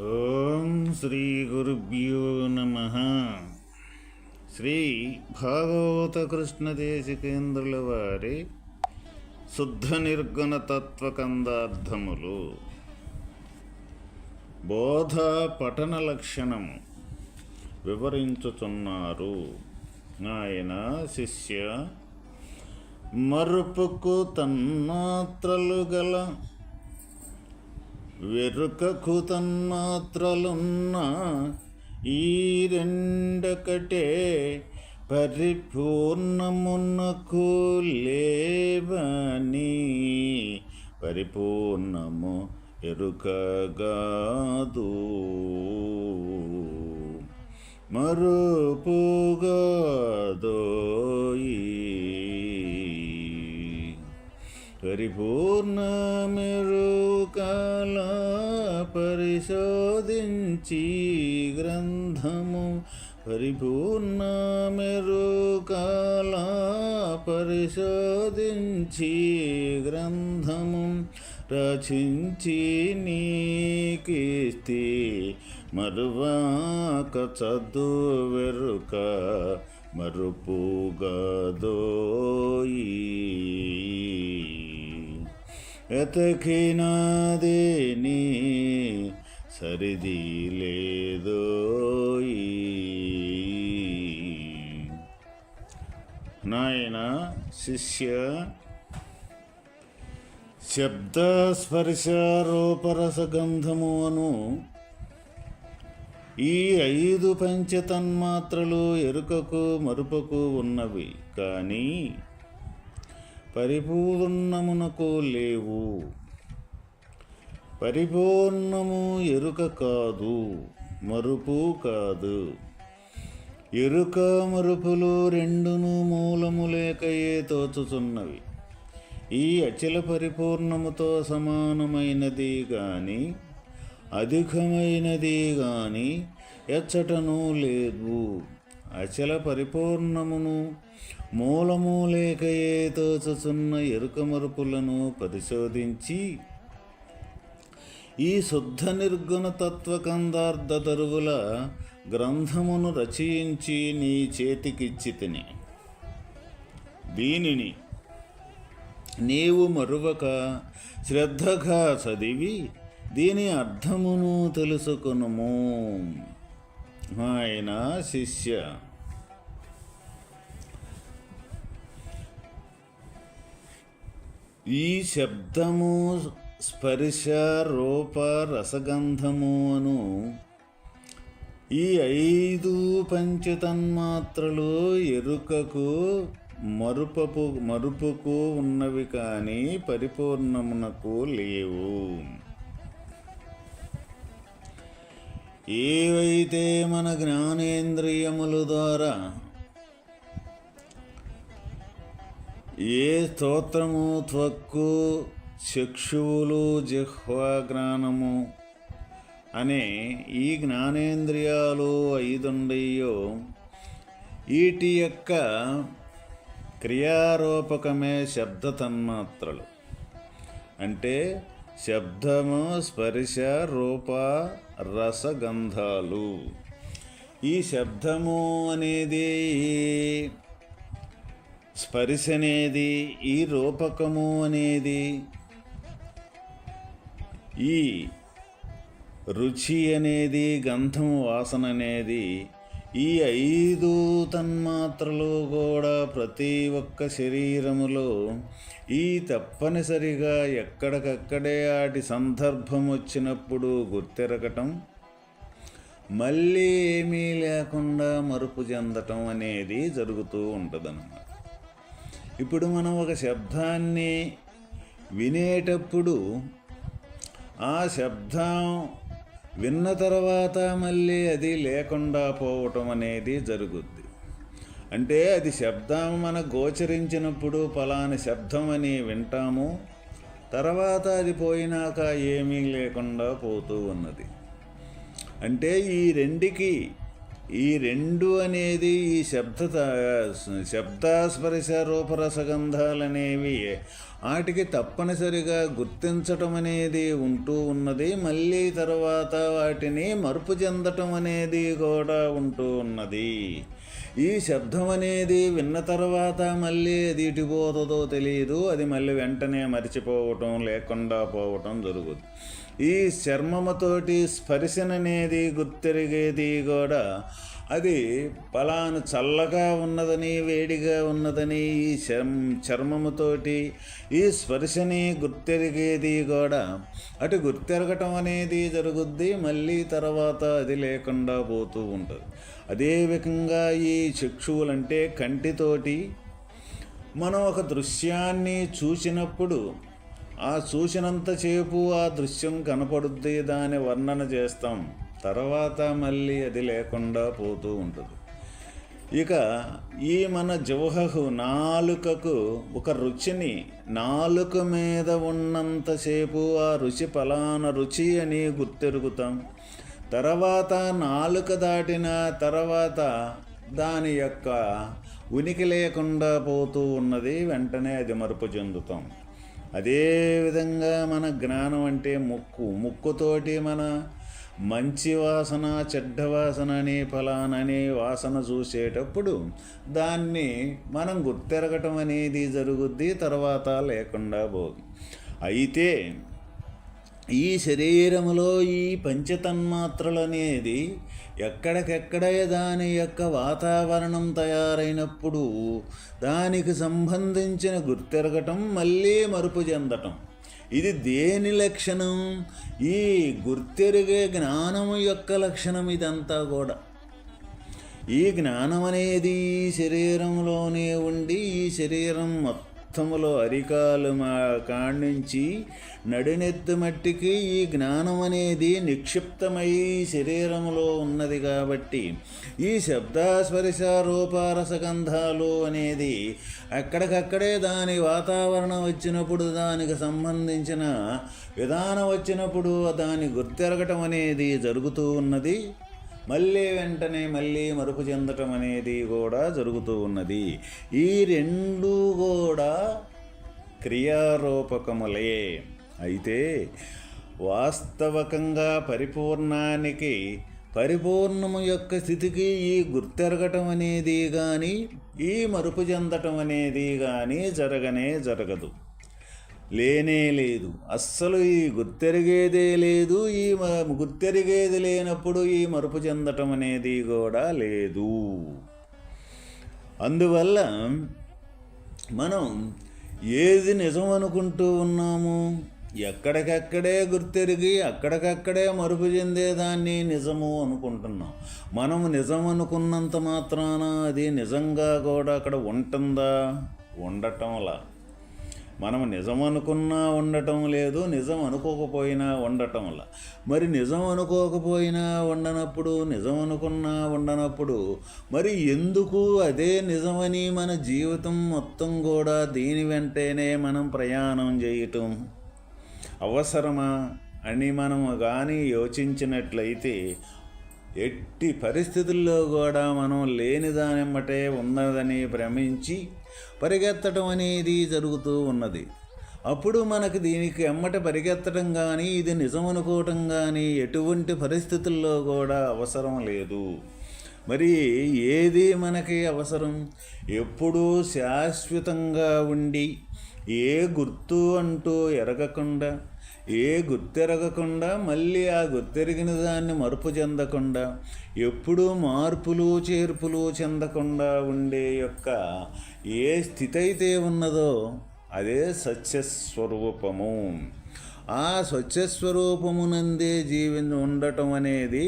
ఓం శ్రీ గురుభ్యో నమః. శ్రీ భాగవత కృష్ణదేశికేంద్రుల వారి శుద్ధ నిర్గుణ తత్వకందార్థములు బోధ పఠన లక్షణము వివరించుచున్నారు. ఆయన శిష్య మరుపుకు తన్మాత్రలు గల వెరుకకు తన్మాత్రలున్న ఈ రెండకటే పరిపూర్ణమునకు లేవని పరిపూర్ణము ఎరుకగాదు మరుపుగాదోయి పరిపూర్ణమెరుకల పరిశోధించి గ్రంథము పరిపూర్ణమెరుకల పరిశోధించి గ్రంథము రచించి నీకిస్తి మరువాక చదువెరుక మరుపుగదోయి ఎతకినాదేని సరిది లేదోయి. నాయన శిష్య, శబ్ద స్పర్శ రూపరసగంధము అను ఈ 5 పంచతన్మాత్రలు ఎరుకకు మరుపకు ఉన్నవి, కానీ పరిపూర్ణమునకు లేవు. పరిపూర్ణము ఎరుక కాదు, మరుపు కాదు. ఎరుక మరుపులు రెండును మూలము లేకయే తోచుచున్నవి. ఈ అచల పరిపూర్ణముతో సమానమైనది గాని అధికమైనది గాని ఎచ్చటనూ లేదు. అచల పరిపూర్ణమును మూలము లేకయే తోచుచున్న ఎరుక మరుపులను పరిశోధించి ఈ శుద్ధ నిర్గుణ తత్వకందార్థ తరువుల గ్రంథమును రచయించి నీ చేతికిచ్చి తిని దీనిని నీవు మరువక శ్రద్ధగా చదివి దీని అర్థమును తెలుసుకొనుము. ఆయన శిష్య, ఈ శబ్దము స్పర్శ రూప రసగంధము అను ఈ 5 పంచతన్మాత్రలు ఎరుకకు మరుపుకు ఉన్నవి, కానీ పరిపూర్ణమునకు లేవు. ఏవైతే మన జ్ఞానేంద్రియముల ద్వారా ఏ స్తోత్రము, త్వక్కు, చక్షువులు, జిహ్వా, జ్ఞానము అనే ఈ జ్ఞానేంద్రియాలు 5 ఉండయో వీటి యొక్క క్రియారూపకమే శబ్ద తన్మాత్రలు. అంటే శబ్దము, స్పర్శ, రూప, రసగంధాలు. ఈ శబ్దము అనేది, స్పర్శ అనేది, ఈ రూపకము అనేది, ఈ రుచి అనేది, గంధము వాసన అనేది, ఈ 5 తన్మాత్రలు కూడా ప్రతి ఒక్క శరీరములో ఈ తప్పనిసరిగా ఎక్కడికక్కడే వాటి సందర్భం వచ్చినప్పుడు గుర్తెరగటం, మళ్ళీ ఏమీ లేకుండా మరుపు చెందటం అనేది జరుగుతూ ఉంటుందన్నమాట. ఇప్పుడు మనం ఒక శబ్దాన్ని వినేటప్పుడు ఆ శబ్దం విన్న తర్వాత మళ్ళీ అది లేకుండా పోవటం అనేది జరుగుద్ది. అంటే అది శబ్దం మనకు గోచరించినప్పుడు పలాని శబ్దం అని వింటాము, తర్వాత అది పోయినాక ఏమీ లేకుండా పోతూ ఉన్నది. అంటే ఈ రెండికి ఈ రెండు అనేది ఈ శబ్దస్పర్శ రూపరసగంధాలనేవి వాటికి తప్పనిసరిగా గుర్తించటం అనేది ఉంటూ ఉన్నది. మళ్ళీ తర్వాత వాటిని మరుపు చెందటం అనేది కూడా ఉంటూ ఉన్నది. ఈ శబ్దం అనేది విన్న తర్వాత మళ్ళీ అది ఇటుపోతుందో తెలియదు. అది మళ్ళీ వెంటనే మరిచిపోవటం లేకుండా పోవటం జరుగుతుంది. ఈ చర్మముతోటి స్పర్శననేది గుర్తెరిగేది కూడా అది పలాను చల్లగా ఉన్నదని వేడిగా ఉన్నదని ఈ చర్మముతోటి ఈ స్పర్శని గుర్తెరిగేది కూడా అటు గుర్తెరగటం అనేది జరుగుద్ది. మళ్ళీ తర్వాత అది లేకుండా పోతూ ఉంటుంది. అదే విధంగా ఈ చక్షువులంటే కంటితోటి మనం ఒక దృశ్యాన్ని చూసినప్పుడు ఆ చూసినంతసేపు ఆ దృశ్యం కనపడుద్ది, దాని వర్ణన చేస్తాం. తర్వాత మళ్ళీ అది లేకుండా పోతూ ఉంటుంది. ఇక ఈ మన జిహ్వకు నాలుకకు ఒక రుచిని నాలుక మీద ఉన్నంతసేపు ఆ రుచి ఫలానా రుచి అని గుర్తెరుగుతాం. తర్వాత నాలుక దాటిన తర్వాత దాని యొక్క ఉనికి లేకుండా పోతూ ఉన్నది. వెంటనే అది మరుపు చెందుతాం. అదేవిధంగా మన జ్ఞానం అంటే ముక్కుతోటి మన మంచి వాసన చెడ్డ వాసన అని ఫలానని వాసన చూసేటప్పుడు దాన్ని మనం గుర్తెరగటం అనేది జరుగుద్ది. తర్వాత లేకుండా పోదు. అయితే ఈ శరీరములో ఈ పంచతన్మాత్రలు అనేది ఎక్కడికెక్కడే దాని యొక్క వాతావరణం తయారైనప్పుడు దానికి సంబంధించిన గుర్తెరగటం మళ్ళీ మరుపు చెందటం. ఇది దేని లక్షణం? ఈ గుర్తెరిగే జ్ఞానము యొక్క లక్షణం ఇదంతా కూడా. ఈ జ్ఞానం అనేది ఈ శరీరంలోనే ఉండి ఈ శరీరం మొత్తములో అరికాలు కాణించి నడినెత్తి మట్టికి ఈ జ్ఞానం అనేది నిక్షిప్తమై శరీరంలో ఉన్నది. కాబట్టి ఈ శబ్దస్పర్శ రూపరసగంధాలు అనేది అక్కడికక్కడే దాని వాతావరణం వచ్చినప్పుడు దానికి సంబంధించిన విధానం వచ్చినప్పుడు దాన్ని గుర్తెరగటం అనేది జరుగుతూ ఉన్నది. మళ్ళీ వెంటనే మళ్ళీ మరుపు చెందటం అనేది కూడా జరుగుతూ ఉన్నది. ఈ రెండు కూడా క్రియారూపకములే. అయితే వాస్తవకంగా పరిపూర్ణము యొక్క స్థితికి ఈ గుర్తెరగటం అనేది కానీ ఈ మరుపు చెందటం అనేది కానీ జరగదు, లేనే లేదు. అస్సలు ఈ గుర్తెరిగేదే లేదు. ఈ గుర్తెరిగేది లేనప్పుడు ఈ మరుపు చెందటం అనేది కూడా లేదు. అందువల్ల మనం ఏది నిజం అనుకుంటూ ఉన్నాము, ఎక్కడికక్కడే గుర్తెరిగి అక్కడికక్కడే మరుపు చెందేదాన్ని నిజము అనుకుంటున్నాం. మనం నిజం అనుకున్నంత మాత్రాన అది నిజంగా కూడా అక్కడ ఉంటుందా? ఉండటంలా. మనం నిజం అనుకున్నా ఉండటం లేదు, నిజం అనుకోకపోయినా ఉండటంలా. మరి నిజం అనుకోకపోయినా ఉండనప్పుడు, నిజం అనుకున్నా ఉండనప్పుడు మరి ఎందుకు అదే నిజమని మన జీవితం మొత్తం కూడా దీని వెంటనే మనం ప్రయాణం చేయటం అవసరమా అని మనం కానీ యోచించినట్లయితే ఎట్టి పరిస్థితుల్లో కూడా మనం లేని దానిమ్మటే ఉన్నదని భ్రమించి పరిగెత్తడం అనేది జరుగుతూ ఉన్నది. అప్పుడు మనకు దీనికి ఎమ్మట పరిగెత్తడం కానీ ఇది నిజం అనుకోవటం కానీ ఎటువంటి పరిస్థితుల్లో కూడా అవసరం లేదు. మరి ఏది మనకి అవసరం? ఎప్పుడూ శాశ్వతంగా ఉండి ఏ గుర్తు అంటూ ఎరగకుండా, ఏ గుర్తెరగకుండా, మళ్ళీ ఆ గుర్తెరిగిన దాన్ని మరుపు చెందకుండా, ఎప్పుడూ మార్పులు చేర్పులు చెందకుండా ఉండే యొక్క ఏ స్థితి అయితే ఉన్నదో అదే సత్యస్వరూపము. ఆ సత్యస్వరూపమునందే ఉండటం అనేది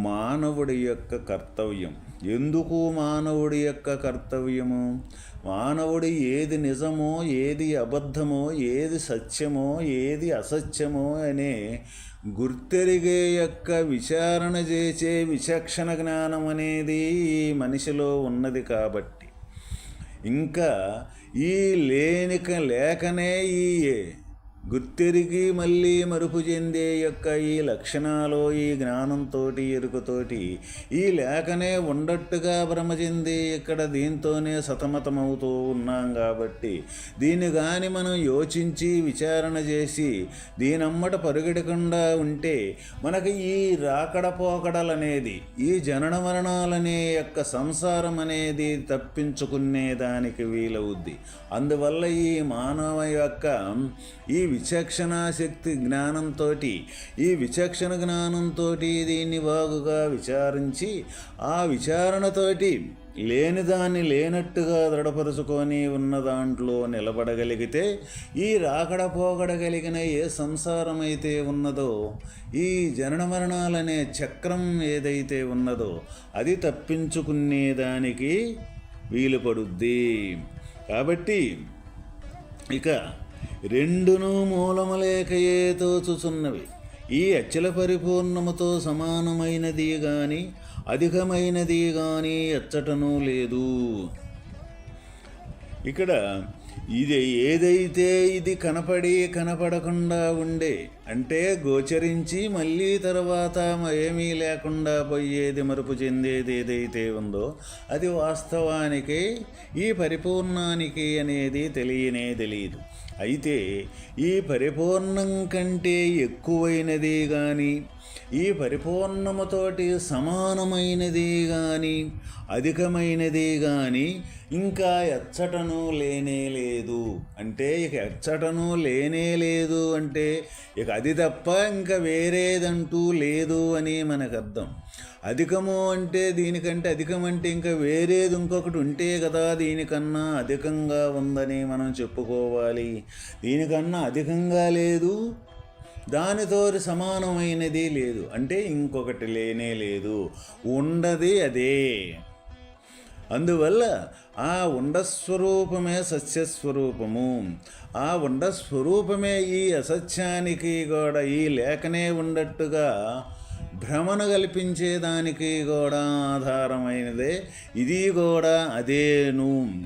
మానవుడి యొక్క కర్తవ్యం. ఎందుకు మానవుడి యొక్క కర్తవ్యము? మానవుడి ఏది నిజమో, ఏది అబద్ధమో, ఏది సత్యమో, ఏది అసత్యమో అనే గుర్తెరిగే యొక్క విచారణ చేసే విచక్షణ జ్ఞానం అనేది ఈ మనిషిలో ఉన్నది. కాబట్టి ఇంకా ఈ లేకనే ఈ గుర్తెరిగి మళ్ళీ మరుపు చెందే యొక్క ఈ లక్షణాలు ఈ జ్ఞానంతో ఎరుకతోటి ఈ లేకనే ఉండట్టుగా భ్రమ చెంది ఇక్కడ దీంతోనే సతమతమవుతూ ఉన్నాం కాబట్టి దీన్ని కానీ మనం యోచించి విచారణ చేసి దీనమ్మట పరుగెడకుండా ఉంటే మనకి ఈ రాకడ పోకడలనేది ఈ జనన మరణాలనే యొక్క సంసారం అనేది తప్పించుకునే దానికి వీలవుద్ది. అందువల్ల ఈ మానవ యొక్క ఈ విచక్షణ శక్తి జ్ఞానంతో ఈ విచక్షణ జ్ఞానంతో దీన్ని బాగుగా విచారించి ఆ విచారణతోటి లేని దాన్ని లేనట్టుగా దృఢపరుచుకొని ఉన్న దాంట్లో నిలబడగలిగితే ఈ రాకడ పోగడగలిగిన ఏ సంసారం అయితే ఉన్నదో ఈ జనన మరణాలనే చక్రం ఏదైతే ఉన్నదో అది తప్పించుకునేదానికి వీలు పడుద్ది. కాబట్టి ఇక రెండును మూలములేకయే తోచుచున్నవి. ఈ అచల పరిపూర్ణముతో సమానమైనది గాని అధికమైనది గాని ఎచ్చటనూ లేదు. ఇక్కడ ఇది ఏదైతే ఇది కనపడకుండా ఉండే అంటే గోచరించి మళ్ళీ తర్వాత ఏమీ లేకుండా పోయేది మరుపు చెందేది ఏదైతే ఉందో అది వాస్తవానికి ఈ పరిపూర్ణానికి అనేది తెలియదు. అయితే ఈ పరిపూర్ణం కంటే ఎక్కువైనది కానీ ఈ పరిపూర్ణముతోటి సమానమైనది కానీ అధికమైనది కానీ ఇంకా ఎచ్చటను లేనే లేదు. అంటే ఇక ఎచ్చటను లేనే లేదు అంటే ఇక అది తప్ప ఇంకా వేరేదంటూ లేదు అని మనకు అర్థం. అధికము అంటే దీనికంటే అధికం అంటే ఇంకా వేరేది ఇంకొకటి ఉంటే కదా దీనికన్నా అధికంగా ఉందని మనం చెప్పుకోవాలి. దీనికన్నా అధికంగా లేదు, దానితో సమానమైనది లేదు అంటే ఇంకొకటి లేనే లేదు, ఉండది అదే. అందువల్ల ఆ ఉండస్వరూపమే సత్యస్వరూపము. ఆ ఉండస్వరూపమే ఈ అసత్యానికి కూడా ఈ లేకనే ఉండట్టుగా భ్రమను కల్పించేదానికి కూడా ఆధారమైనదే. ఇది కూడా అదేను.